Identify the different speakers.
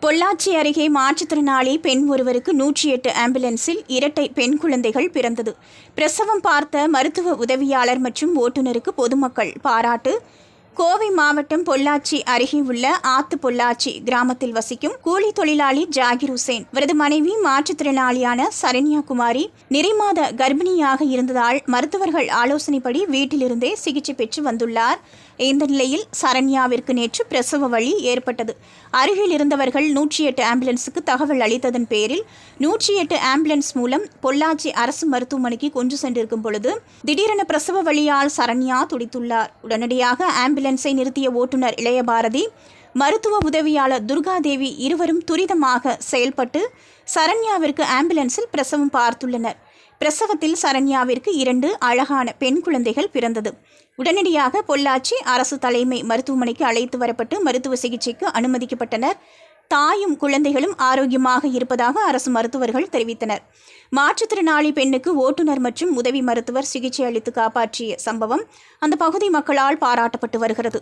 Speaker 1: பொள்ளாச்சி அருகே மாற்றுத்திறனாளி பெண் ஒருவருக்கு 108 ஆம்புலன்ஸில் இரட்டை பெண் குழந்தைகள் பிறந்தது. பிரசவம் பார்த்த மருத்துவ உதவியாளர் மற்றும் ஓட்டுநருக்கு பொதுமக்கள் பாராட்டு. கோவை மாவட்டம் பொள்ளாச்சி அருகே உள்ள ஆத்து பொள்ளாச்சி கிராமத்தில் வசிக்கும் கூலி தொழிலாளி ஜாகிர் ஹுசேன் அவரது மனைவி மாற்றுத்திறனாளியான சரண்யா குமாரி நிறைமாத கர்ப்பிணியாக இருந்ததால் மருத்துவர்கள் ஆலோசனைப்படி வீட்டிலிருந்தே சிகிச்சை பெற்று வந்துள்ளார். இந்த நிலையில் சரண்யாவிற்கு நேற்று பிரசவ வலி ஏற்பட்டது. அருகில் இருந்தவர்கள் 108 ஆம்புலன்ஸுக்கு தகவல் அளித்ததன் பேரில் 108 ஆம்புலன்ஸ் மூலம் பொள்ளாச்சி அரசு மருத்துவமனைக்கு கொண்டு சென்றிருக்கும் பொழுது திடீரென பிரசவ வலியால் சரண்யா துடித்துள்ளார். உடனடியாக ஆம்புலன்ஸை நிறுத்திய ஓட்டுநர் இளையபாரதி, மருத்துவ உதவியாளர் துர்காதேவி இருவரும் துரிதமாக செயல்பட்டு சரண்யாவிற்கு ஆம்புலன்ஸில் பிரசவம் பார்த்துள்ளனர். பிரசவத்தில் சரண்யாவிற்கு 2 அழகான பெண் குழந்தைகள் பிறந்தது. உடனடியாக பொள்ளாச்சி அரசு தலைமை மருத்துவமனைக்கு அழைத்து வரப்பட்டு மருத்துவ சிகிச்சைக்கு அனுமதிக்கப்பட்டனர். தாயும் குழந்தைகளும் ஆரோக்கியமாக இருப்பதாக அரசு மருத்துவர்கள் தெரிவித்தனர். மாற்றுத்திறனாளி பெண்ணுக்கு ஓட்டுநர் மற்றும் உதவி மருத்துவர் சிகிச்சை அளித்து காப்பாற்றிய சம்பவம் அந்த பகுதி மக்களால் பாராட்டப்பட்டு வருகிறது.